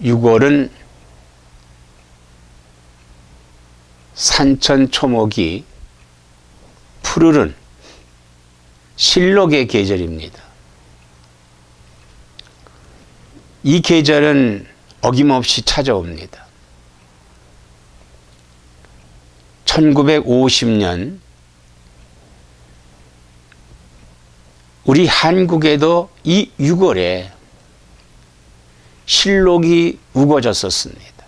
6월은 산천초목이 푸르른 실록의 계절입니다. 이 계절은 어김없이 찾아옵니다. 1950년 우리 한국에도 이 6월에 실록이 우거졌었습니다.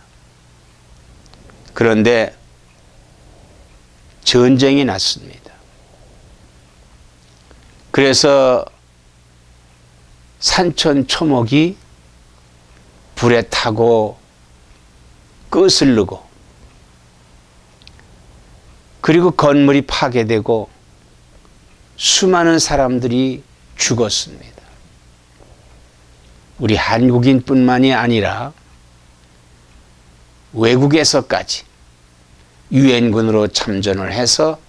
그런데 전쟁이 났습니다. 그래서 산천초목이 불에 타고 거슬르고 그리고 건물이 파괴되고 수많은 사람들이 죽었습니다. 우리 한국인뿐만이 아니라 외국에서까지 유엔군으로 참전을 해서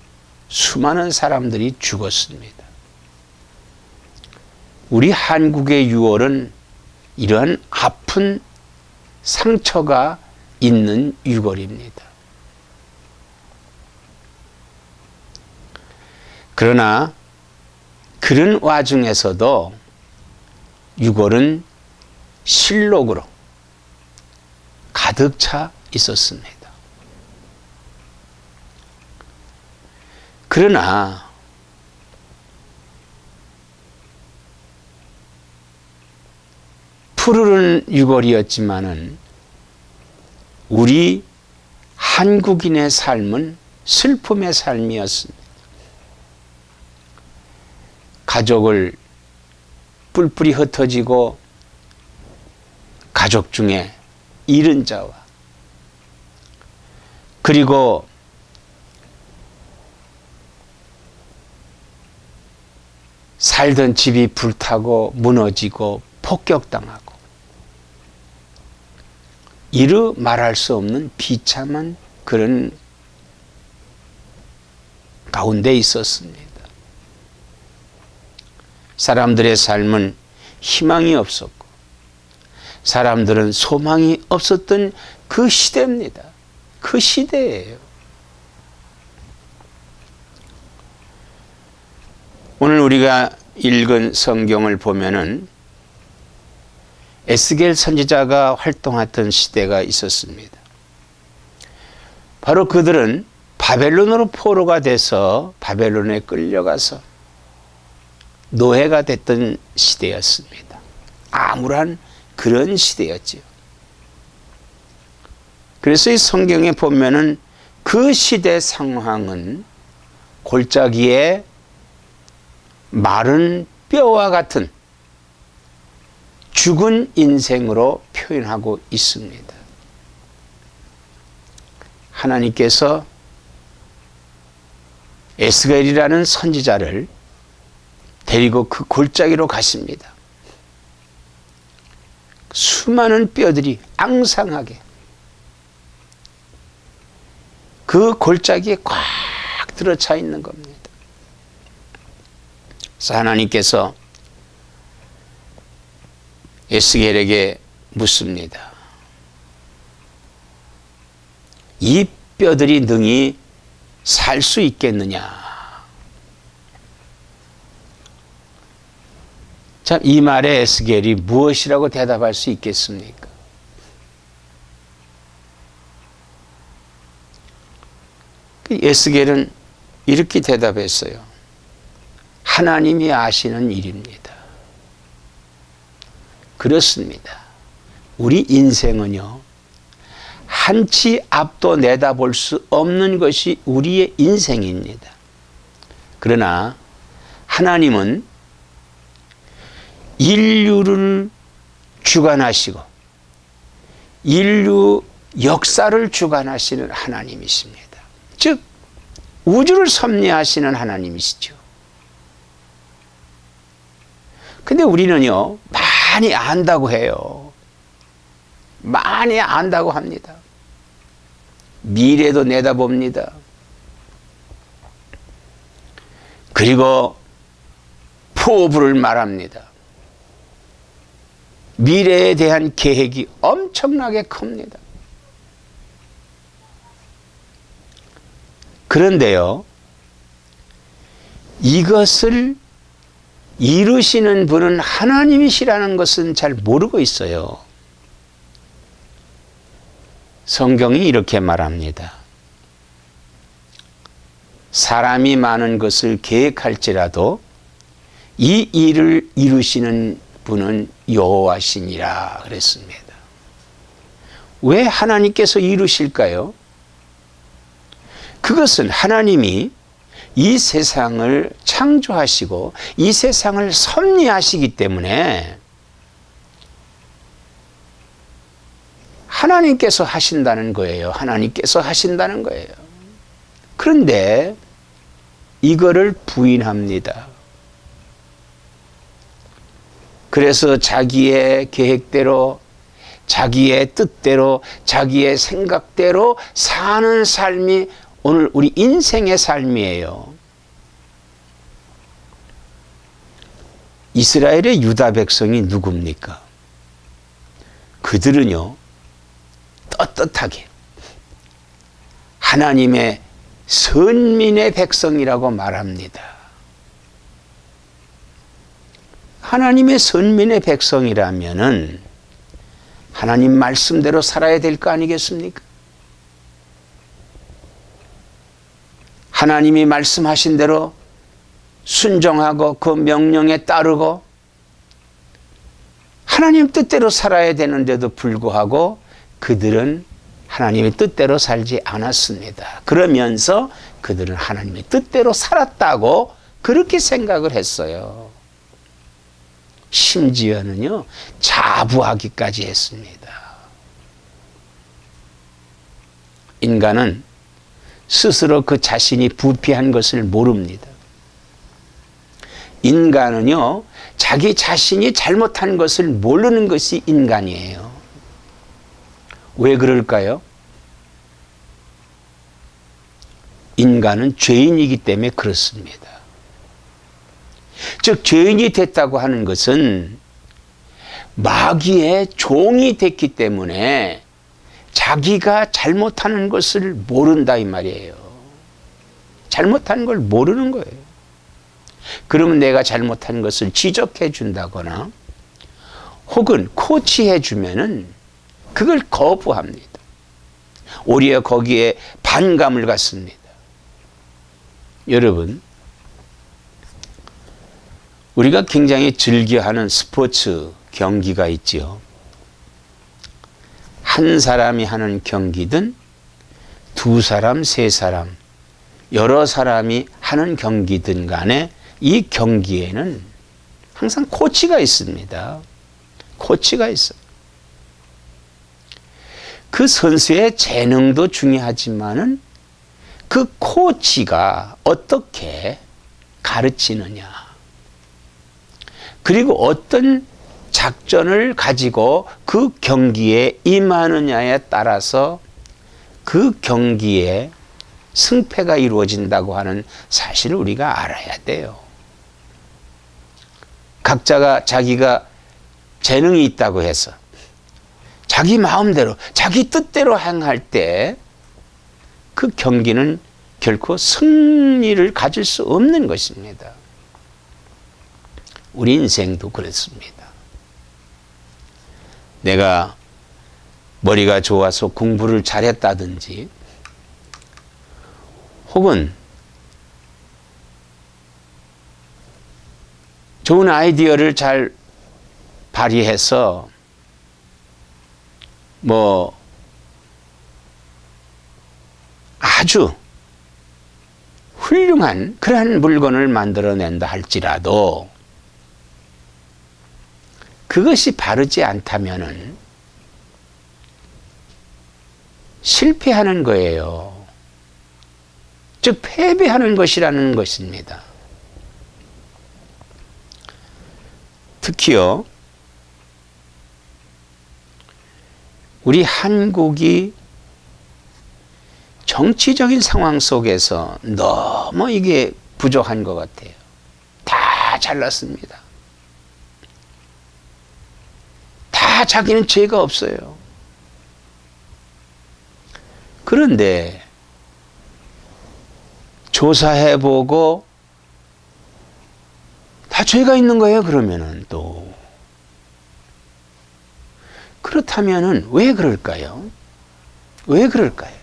수많은 사람들이 죽었습니다. 우리 한국의 6월은 이러한 아픈 상처가 있는 6월입니다. 그러나 그런 와중에서도 6월은 실록으로 가득 차 있었습니다. 그러나 푸르른 6월이었지만은 우리 한국인의 삶은 슬픔의 삶이었습니다. 가족을 뿔뿔이 흩어지고 가족 중에 잃은 자와 그리고 살던 집이 불타고 무너지고 폭격당하고 이루 말할 수 없는 비참한 그런 가운데 있었습니다. 사람들의 삶은 희망이 없었고 사람들은 소망이 없었던 그 시대입니다. 그 시대예요. 오늘 우리가 읽은 성경을 보면은 에스겔 선지자가 활동했던 시대가 있었습니다. 바로 그들은 바벨론으로 포로가 돼서 바벨론에 끌려가서 노예가 됐던 시대였습니다. 암울한 그런 시대였지요. 그래서 이 성경에 보면은 그 시대 상황은 골짜기에 마른 뼈와 같은 죽은 인생으로 표현하고 있습니다. 하나님께서 에스겔이라는 선지자를 데리고 그 골짜기로 가십니다. 수많은 뼈들이 앙상하게 그 골짜기에 꽉 들어차 있는 겁니다. 그래서 하나님께서 에스겔에게 묻습니다. 이 뼈들이 능히 살 수 있겠느냐? 참, 이 말에 에스겔이 무엇이라고 대답할 수 있겠습니까? 에스겔은 이렇게 대답했어요. 하나님이 아시는 일입니다. 그렇습니다. 우리 인생은요, 한치 앞도 내다볼 수 없는 것이 우리의 인생입니다. 그러나 하나님은 인류를 주관하시고 인류 역사를 주관하시는 하나님이십니다. 즉 우주를 섭리하시는 하나님이시죠. 근데 우리는요, 많이 안다고 해요. 많이 안다고 합니다. 미래도 내다봅니다. 그리고 포부를 말합니다. 미래에 대한 계획이 엄청나게 큽니다. 그런데요, 이것을 이루시는 분은 하나님이시라는 것은 잘 모르고 있어요. 성경이 이렇게 말합니다. 사람이 많은 것을 계획할지라도 이 일을 이루시는 분은 여호와시니라 그랬습니다. 왜 하나님께서 이루실까요? 그것은 하나님이 이 세상을 창조하시고 이 세상을 섭리하시기 때문에 하나님께서 하신다는 거예요. 하나님께서 하신다는 거예요. 그런데 이거를 부인합니다. 그래서 자기의 계획대로, 자기의 뜻대로, 자기의 생각대로 사는 삶이 오늘 우리 인생의 삶이에요. 이스라엘의 유다 백성이 누굽니까? 그들은요, 떳떳하게 하나님의 선민의 백성이라고 말합니다. 하나님의 선민의 백성이라면은 하나님 말씀대로 살아야 될 거 아니겠습니까? 하나님이 말씀하신 대로 순종하고 그 명령에 따르고 하나님 뜻대로 살아야 되는데도 불구하고 그들은 하나님의 뜻대로 살지 않았습니다. 그러면서 그들은 하나님의 뜻대로 살았다고 그렇게 생각을 했어요. 심지어는요, 자부하기까지 했습니다. 인간은 스스로 그 자신이 부패한 것을 모릅니다. 인간은요, 자기 자신이 잘못한 것을 모르는 것이 인간이에요. 왜 그럴까요? 인간은 죄인이기 때문에 그렇습니다. 즉, 죄인이 됐다고 하는 것은 마귀의 종이 됐기 때문에 자기가 잘못하는 것을 모른다 이 말이에요. 잘못하는 걸 모르는 거예요. 그러면 내가 잘못한 것을 지적해 준다거나 혹은 코치해 주면은 그걸 거부합니다. 오히려 거기에 반감을 갖습니다. 여러분, 우리가 굉장히 즐겨하는 스포츠 경기가 있지요. 한 사람이 하는 경기든 두 사람, 세 사람, 여러 사람이 하는 경기든 간에 이 경기에는 항상 코치가 있습니다. 코치가 있어요. 그 선수의 재능도 중요하지만은 그 코치가 어떻게 가르치느냐, 그리고 어떤 작전을 가지고 그 경기에 임하느냐에 따라서 그 경기에 승패가 이루어진다고 하는 사실을 우리가 알아야 돼요. 각자가 자기가 재능이 있다고 해서 자기 마음대로, 자기 뜻대로 행할 때 그 경기는 결코 승리를 가질 수 없는 것입니다. 우리 인생도 그렇습니다. 내가 머리가 좋아서 공부를 잘했다든지 혹은 좋은 아이디어를 잘 발휘해서 아주 훌륭한 그러한 물건을 만들어낸다 할지라도 그것이 바르지 않다면은 실패하는 거예요. 즉 패배하는 것이라는 것입니다. 특히요, 우리 한국이 정치적인 상황 속에서 너무 이게 부족한 것 같아요. 다 잘났습니다. 다 자기는 죄가 없어요. 그런데 조사해보고 다 죄가 있는 거예요. 그러면은 또 그렇다면은 왜 그럴까요? 왜 그럴까요?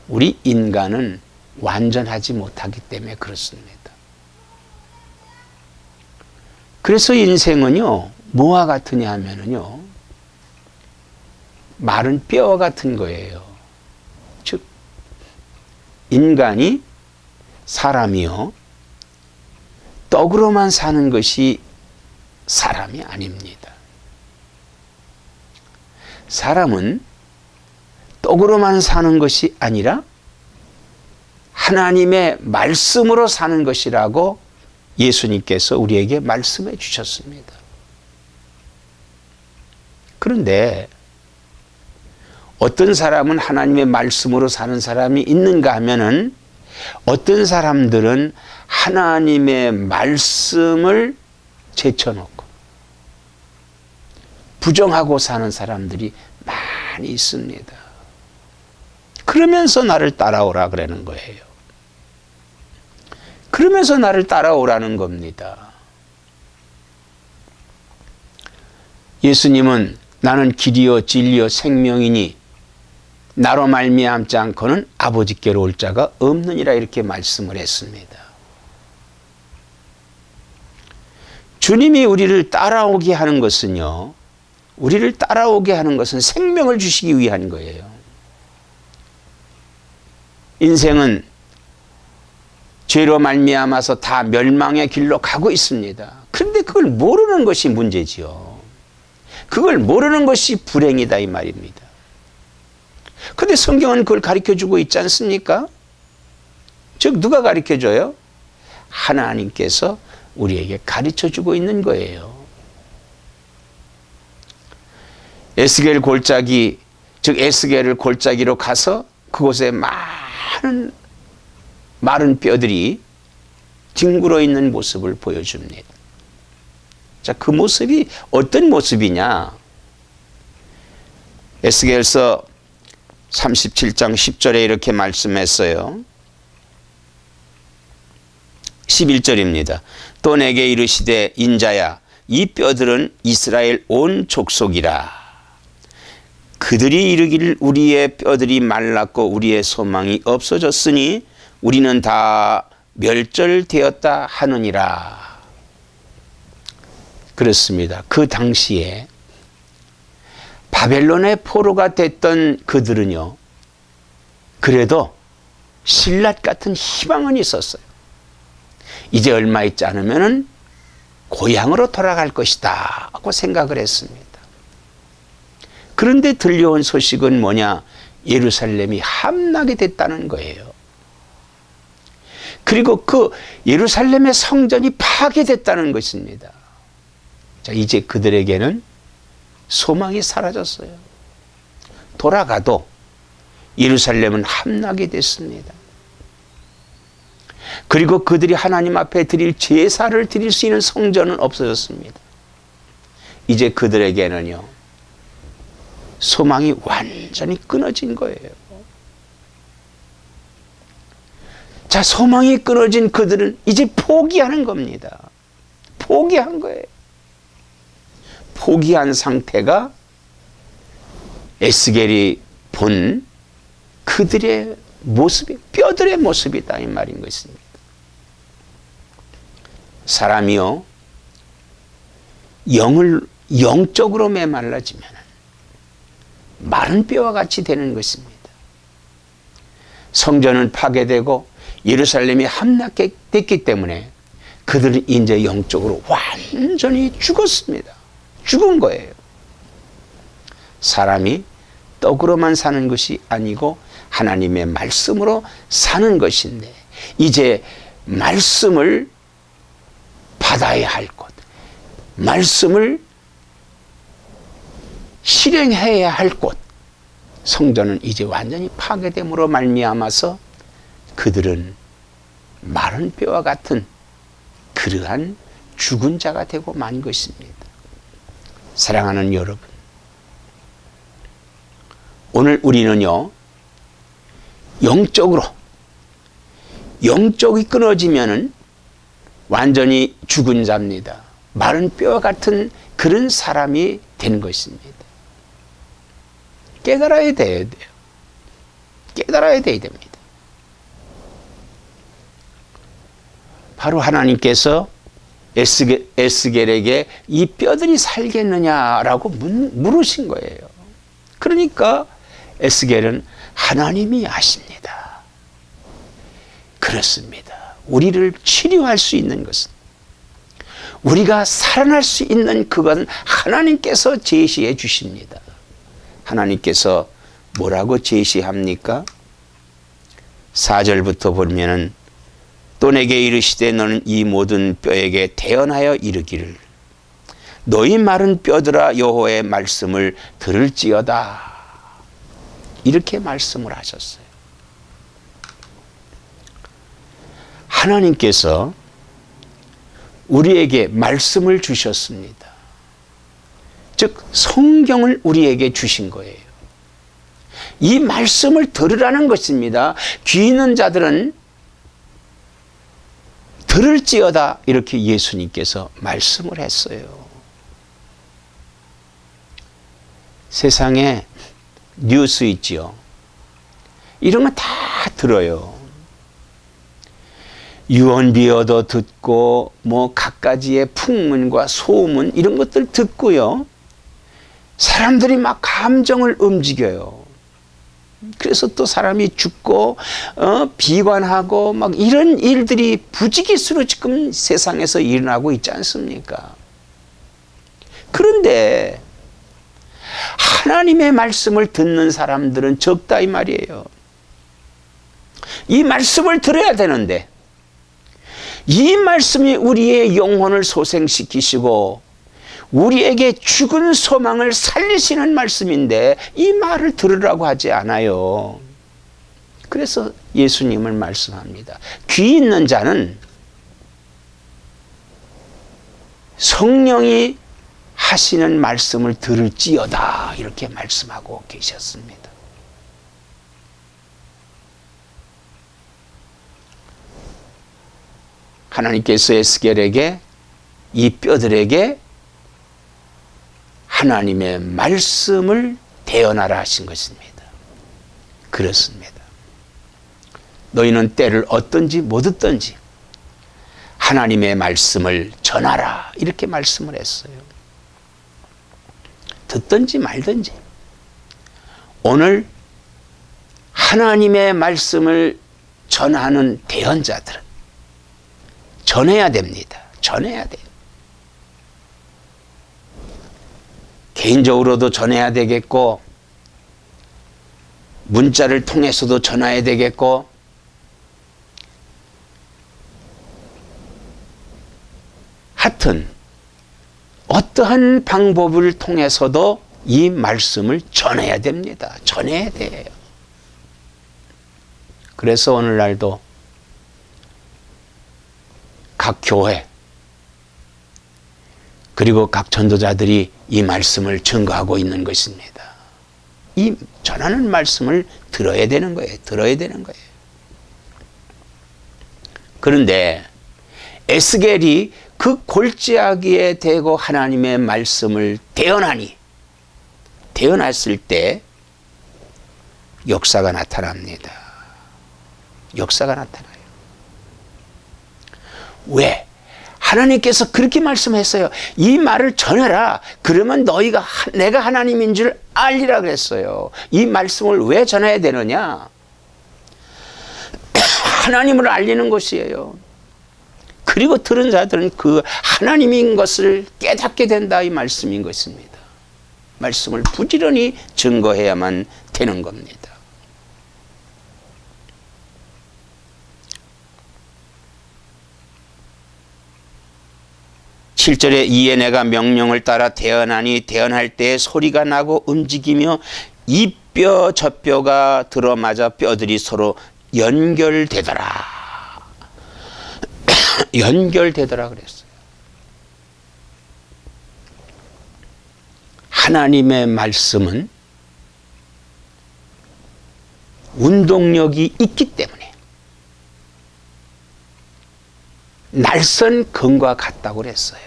우리 인간은 완전하지 못하기 때문에 그렇습니다. 그래서 인생은요, 뭐와 같으냐 하면은요, 마른 뼈와 같은 거예요. 즉, 인간이, 사람이요, 떡으로만 사는 것이 사람이 아닙니다. 사람은 떡으로만 사는 것이 아니라 하나님의 말씀으로 사는 것이라고 예수님께서 우리에게 말씀해 주셨습니다. 그런데 어떤 사람은 하나님의 말씀으로 사는 사람이 있는가 하면은 어떤 사람들은 하나님의 말씀을 제쳐놓고 부정하고 사는 사람들이 많이 있습니다. 그러면서 나를 따라오라 그러는 거예요. 그러면서 나를 따라오라는 겁니다. 예수님은 나는 길이요 진리요 생명이니 나로 말미암지 않고는 아버지께로 올 자가 없느니라 이렇게 말씀을 했습니다. 주님이 우리를 따라오게 하는 것은요, 우리를 따라오게 하는 것은 생명을 주시기 위한 거예요. 인생은 죄로 말미암아서 다 멸망의 길로 가고 있습니다. 그런데 그걸 모르는 것이 문제지요. 그걸 모르는 것이 불행이다 이 말입니다. 그런데 성경은 그걸 가르쳐주고 있지 않습니까? 즉 누가 가르쳐줘요? 하나님께서 우리에게 가르쳐주고 있는 거예요. 에스겔 골짜기, 즉 에스겔을 골짜기로 가서 그곳에 많은 마른 뼈들이 뒹굴어 있는 모습을 보여줍니다. 자, 그 모습이 어떤 모습이냐? 에스겔서 37장 10절에 이렇게 말씀했어요. 11절입니다. 또 내게 이르시되 인자야 이 뼈들은 이스라엘 온 족속이라. 그들이 이르기를 우리의 뼈들이 말랐고 우리의 소망이 없어졌으니 우리는 다 멸절되었다 하느니라. 그렇습니다. 그 당시에 바벨론의 포로가 됐던 그들은요, 그래도 신라 같은 희망은 있었어요. 이제 얼마 있지 않으면 고향으로 돌아갈 것이다 하고 생각을 했습니다. 그런데 들려온 소식은 뭐냐? 예루살렘이 함락이 됐다는 거예요. 그리고 그 예루살렘의 성전이 파괴됐다는 것입니다. 자, 이제 그들에게는 소망이 사라졌어요. 돌아가도 예루살렘은 함락이 됐습니다. 그리고 그들이 하나님 앞에 드릴 제사를 드릴 수 있는 성전은 없어졌습니다. 이제 그들에게는요, 소망이 완전히 끊어진 거예요. 자, 소망이 끊어진 그들은 이제 포기하는 겁니다. 포기한 거예요. 포기한 상태가 에스겔이 본 그들의 모습이, 뼈들의 모습이다 이 말인 것입니다. 사람이요, 영적으로 메말라지면 마른 뼈와 같이 되는 것입니다. 성전은 파괴되고 예루살렘이 함락됐기 때문에 그들은 이제 영적으로 완전히 죽었습니다. 죽은 거예요. 사람이 떡으로만 사는 것이 아니고 하나님의 말씀으로 사는 것인데, 이제 말씀을 받아야 할 것, 말씀을 실행해야 할 곳, 성전은 이제 완전히 파괴됨으로 말미암아서 그들은 마른 뼈와 같은 그러한 죽은 자가 되고 만 것입니다. 사랑하는 여러분, 오늘 우리는요, 영적이 끊어지면은 완전히 죽은 자입니다. 마른 뼈 같은 그런 사람이 되는 것입니다. 깨달아야 돼요. 깨달아야 돼야 됩니다. 바로 하나님께서 에스겔에게 이 뼈들이 살겠느냐라고 물으신 거예요. 그러니까 에스겔은 하나님이 아십니다. 그렇습니다. 우리를 치료할 수 있는 것은, 우리가 살아날 수 있는 그것은 하나님께서 제시해 주십니다. 하나님께서 뭐라고 제시합니까? 4절부터 보면은 또 내게 이르시되 너는 이 모든 뼈에게 대언하여 이르기를 너희 마른 뼈들아 여호와의 말씀을 들을지어다. 이렇게 말씀을 하셨어요. 하나님께서 우리에게 말씀을 주셨습니다. 즉 성경을 우리에게 주신 거예요. 이 말씀을 들으라는 것입니다. 귀 있는 자들은 들을지어다 이렇게 예수님께서 말씀을 했어요. 세상에 뉴스 있지요. 이런 거 다 들어요. 유언비 얻어 듣고 뭐 갖가지의 풍문과 소문 이런 것들 듣고요. 사람들이 막 감정을 움직여요. 그래서 또 사람이 죽고 비관하고 막 이런 일들이 부지기수로 지금 세상에서 일어나고 있지 않습니까? 그런데 하나님의 말씀을 듣는 사람들은 적다 이 말이에요. 이 말씀을 들어야 되는데 이 말씀이 우리의 영혼을 소생시키시고 우리에게 죽은 소망을 살리시는 말씀인데 이 말을 들으라고 하지 않아요. 그래서 예수님은 말씀합니다. 귀 있는 자는 성령이 하시는 말씀을 들을지어다 이렇게 말씀하고 계셨습니다. 하나님께서 에스겔에게 이 뼈들에게 하나님의 말씀을 대언하라 하신 것입니다. 그렇습니다. 너희는 때를 얻든지 못 얻든지 하나님의 말씀을 전하라 이렇게 말씀을 했어요. 듣든지 말든지 오늘 하나님의 말씀을 전하는 대언자들은 전해야 됩니다. 전해야 돼요. 개인적으로도 전해야 되겠고 문자를 통해서도 전해야 되겠고 하여튼 어떠한 방법을 통해서도 이 말씀을 전해야 됩니다. 전해야 돼요. 그래서 오늘날도 각 교회 그리고 각 전도자들이 이 말씀을 증거하고 있는 것입니다. 이 전하는 말씀을 들어야 되는 거예요. 들어야 되는 거예요. 그런데 에스겔이 그 골짜기에 대고 하나님의 말씀을 대언했을 때 역사가 나타납니다. 역사가 나타나요. 왜? 하나님께서 그렇게 말씀했어요. 이 말을 전해라. 그러면 너희가 내가 하나님인 줄 알리라 그랬어요. 이 말씀을 왜 전해야 되느냐? 하나님을 알리는 것이에요. 그리고 들은 자들은 그 하나님인 것을 깨닫게 된다 이 말씀인 것입니다. 말씀을 부지런히 증거해야만 되는 겁니다. 7절에 이에 내가 명령을 따라 대언하니 대언할 때 소리가 나고 움직이며 이 뼈 저 뼈가 들어맞아 뼈들이 서로 연결되더라. 연결되더라 그랬어요. 하나님의 말씀은 운동력이 있기 때문에 날선 금과 같다고 그랬어요.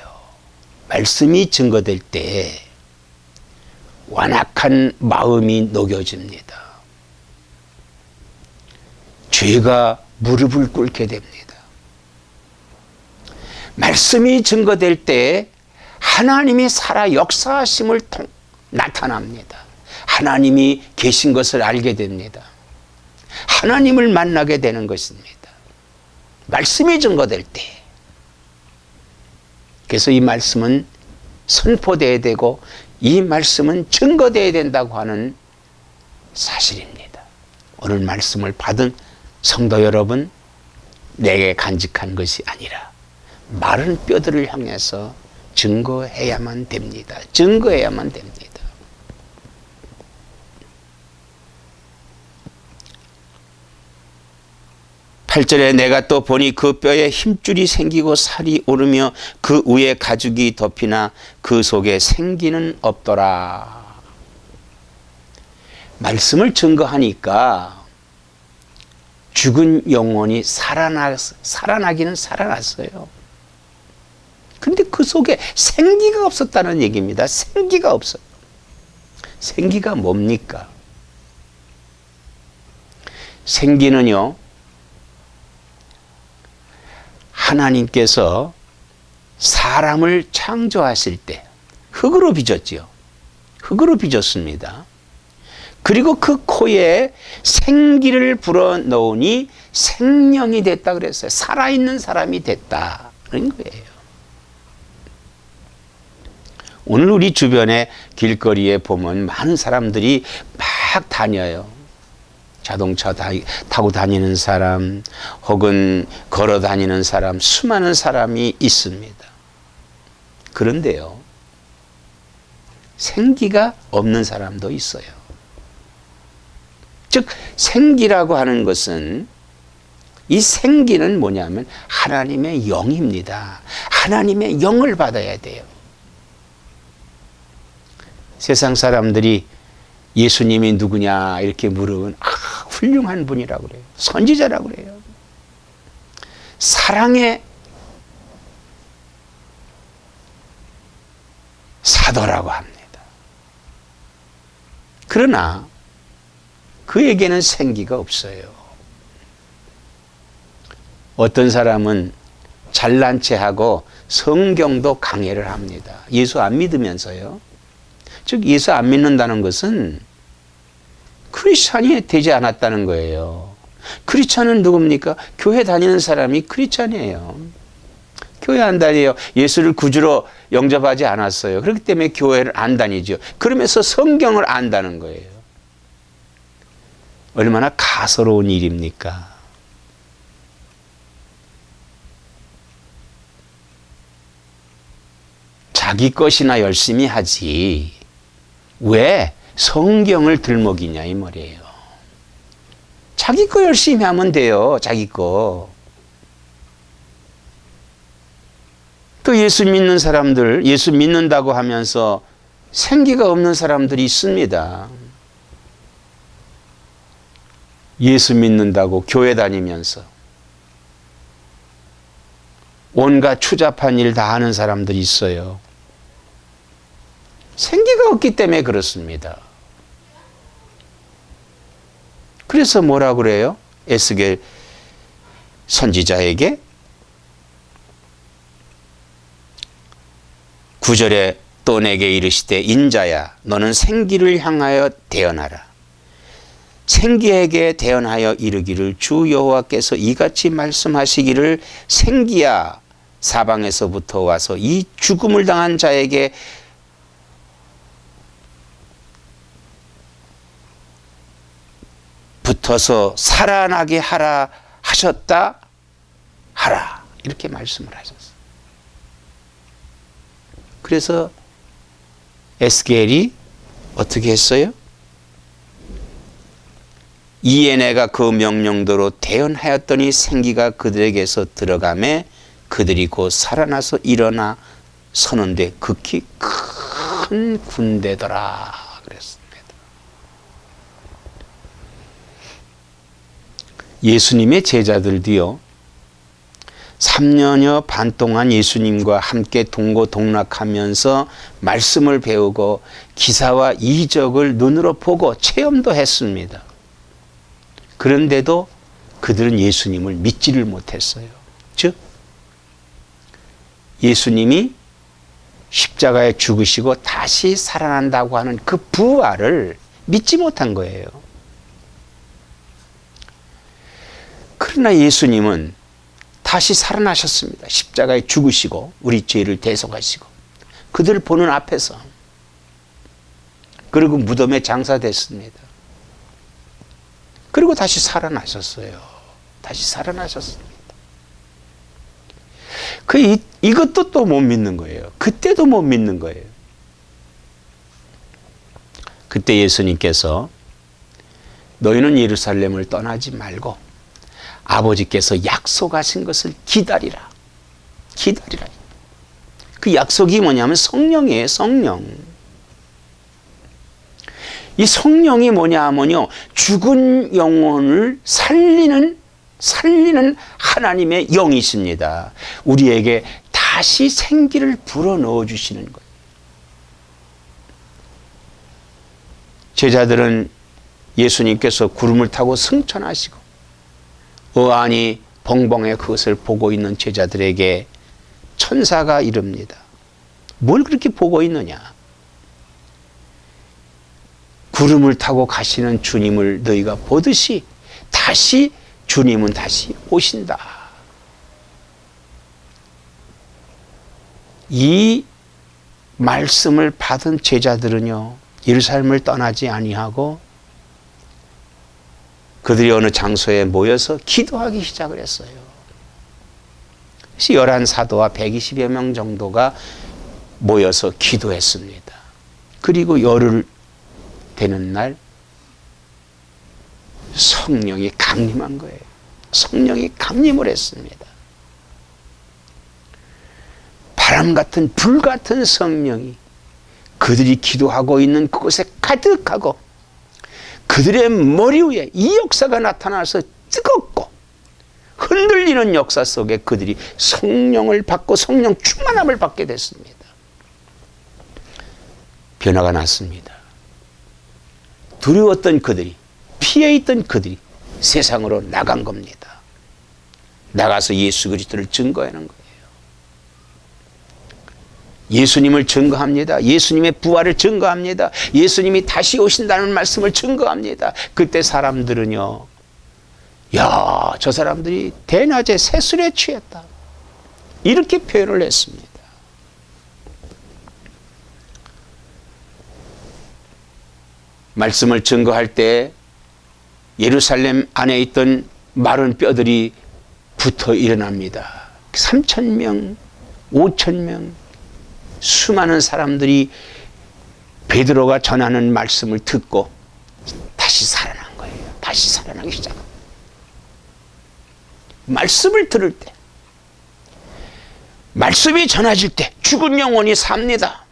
말씀이 증거될 때 완악한 마음이 녹여집니다. 죄가 무릎을 꿇게 됩니다. 말씀이 증거될 때 하나님이 살아 역사하심을 나타납니다. 하나님이 계신 것을 알게 됩니다. 하나님을 만나게 되는 것입니다. 말씀이 증거될 때. 그래서 이 말씀은 선포되어야 되고 이 말씀은 증거되어야 된다고 하는 사실입니다. 오늘 말씀을 받은 성도 여러분, 내게 간직한 것이 아니라 마른 뼈들을 향해서 증거해야만 됩니다. 증거해야만 됩니다. 8절에 내가 또 보니 그 뼈에 힘줄이 생기고 살이 오르며 그 위에 가죽이 덮이나 그 속에 생기는 없더라. 말씀을 증거하니까 죽은 영혼이 살아나기는 살아났어요. 근데 그 속에 생기가 없었다는 얘기입니다. 생기가 없어요. 생기가 뭡니까? 생기는요, 하나님께서 사람을 창조하실 때 흙으로 빚었지요. 흙으로 빚었습니다. 그리고 그 코에 생기를 불어넣으니 생명이 됐다 그랬어요. 살아있는 사람이 됐다는 거예요. 오늘 우리 주변에 길거리에 보면 많은 사람들이 막 다녀요. 자동차 타고 다니는 사람 혹은 걸어 다니는 사람, 수많은 사람이 있습니다. 그런데요, 생기가 없는 사람도 있어요. 즉 생기라고 하는 것은, 이 생기는 뭐냐면 하나님의 영입니다. 하나님의 영을 받아야 돼요. 세상 사람들이 예수님이 누구냐 이렇게 물으면 훌륭한 분이라고 그래요. 선지자라고 그래요. 사랑의 사도라고 합니다. 그러나 그에게는 생기가 없어요. 어떤 사람은 잘난 체하고 성경도 강해를 합니다. 예수 안 믿으면서요. 즉 예수 안 믿는다는 것은 크리스찬이 되지 않았다는 거예요. 크리스찬은 누굽니까? 교회 다니는 사람이 크리스찬이에요. 교회 안 다녀요. 예수를 구주로 영접하지 않았어요. 그렇기 때문에 교회를 안 다니죠. 그러면서 성경을 안다는 거예요. 얼마나 가소로운 일입니까? 자기 것이나 열심히 하지 왜 성경을 들먹이냐 이 말이에요. 자기 거 열심히 하면 돼요. 자기 거. 또 예수 믿는 사람들, 예수 믿는다고 하면서 생기가 없는 사람들이 있습니다. 예수 믿는다고 교회 다니면서 온갖 추잡한 일 다 하는 사람들이 있어요. 생기가 없기 때문에 그렇습니다. 그래서 뭐라 그래요? 에스겔 선지자에게 9절에 또 내게 이르시되 인자야 너는 생기를 향하여 대언하라. 생기에게 대언하여 이르기를 주 여호와께서 이같이 말씀하시기를 생기야 사방에서부터 와서 이 죽음을 당한 자에게 붙어서 살아나게 하라 하셨다 하라 이렇게 말씀을 하셨어요. 그래서 에스겔이 어떻게 했어요? 이에 내가 그 명령대로 대언하였더니 생기가 그들에게서 들어가매 그들이 곧 살아나서 일어나 서는데 극히 큰 큰 군대더라 그랬습니다. 예수님의 제자들도요, 3년여 반 동안 예수님과 함께 동고동락하면서 말씀을 배우고 기사와 이적을 눈으로 보고 체험도 했습니다. 그런데도 그들은 예수님을 믿지를 못했어요. 즉, 예수님이 십자가에 죽으시고 다시 살아난다고 하는 그 부활을 믿지 못한 거예요. 그러나 예수님은 다시 살아나셨습니다. 십자가에 죽으시고 우리 죄를 대속하시고 그들을 보는 앞에서, 그리고 무덤에 장사됐습니다. 그리고 다시 살아나셨어요. 다시 살아나셨습니다. 이것도 또 못 믿는 거예요. 그때도 못 믿는 거예요. 그때 예수님께서 너희는 예루살렘을 떠나지 말고 아버지께서 약속하신 것을 기다리라. 기다리라. 그 약속이 뭐냐면 성령이에요. 성령. 이 성령이 뭐냐 하면요, 죽은 영혼을 살리는 하나님의 영이십니다. 우리에게 다시 생기를 불어넣어 주시는 거예요. 제자들은 예수님께서 구름을 타고 승천하시고 어안이 벙벙해 그것을 보고 있는 제자들에게 천사가 이릅니다. 뭘 그렇게 보고 있느냐? 구름을 타고 가시는 주님을 너희가 보듯이 주님은 다시 오신다. 이 말씀을 받은 제자들은요, 예루살렘을 떠나지 아니하고 그들이 어느 장소에 모여서 기도하기 시작을 했어요. 그래서 11사도와 120여 명 정도가 모여서 기도했습니다. 그리고 열흘 되는 날 성령이 강림한 거예요. 성령이 강림을 했습니다. 바람 같은 불 같은 성령이 그들이 기도하고 있는 그곳에 가득하고 그들의 머리 위에 이 역사가 나타나서 뜨겁고 흔들리는 역사 속에 그들이 성령을 받고 성령 충만함을 받게 됐습니다. 변화가 났습니다. 두려웠던 그들이, 피해 있던 그들이 세상으로 나간 겁니다. 나가서 예수 그리스도를 증거하는 거예요. 예수님을 증거합니다. 예수님의 부활을 증거합니다. 예수님이 다시 오신다는 말씀을 증거합니다. 그때 사람들은요, 야, 저 사람들이 대낮에 새술에 취했다. 이렇게 표현을 했습니다. 말씀을 증거할 때 예루살렘 안에 있던 마른 뼈들이 붙어 일어납니다. 3,000명, 5,000명, 수많은 사람들이 베드로가 전하는 말씀을 듣고 다시 살아난 거예요. 다시 살아나기 시작합니다. 말씀을 들을 때, 말씀이 전해질 때 죽은 영혼이 삽니다.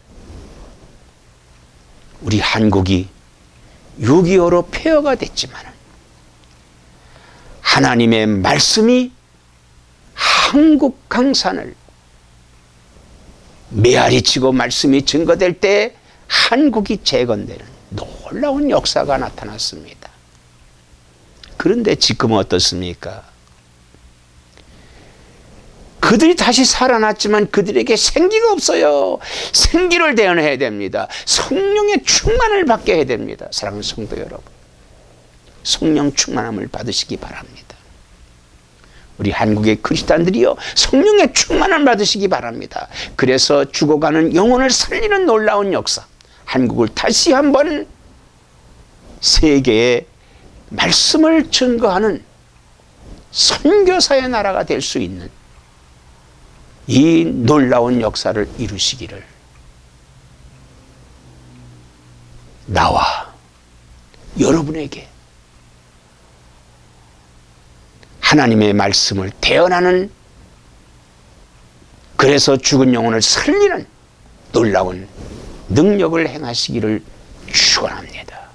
우리 한국이 6.25로 폐허가 됐지만 하나님의 말씀이 한국 강산을 메아리치고 말씀이 증거될 때 한국이 재건되는 놀라운 역사가 나타났습니다. 그런데 지금은 어떻습니까? 그들이 다시 살아났지만 그들에게 생기가 없어요. 생기를 대언해야 됩니다. 성령의 충만을 받게 해야 됩니다. 사랑하는 성도 여러분, 성령 충만함을 받으시기 바랍니다. 우리 한국의 크리스찬들이요, 성령의 충만함을 받으시기 바랍니다. 그래서 죽어가는 영혼을 살리는 놀라운 역사, 한국을 다시 한번 세계에 말씀을 증거하는 선교사의 나라가 될 수 있는 이 놀라운 역사를 이루시기를 나와 여러분에게 하나님의 말씀을 대언하는, 그래서 죽은 영혼을 살리는 놀라운 능력을 행하시기를 축원합니다.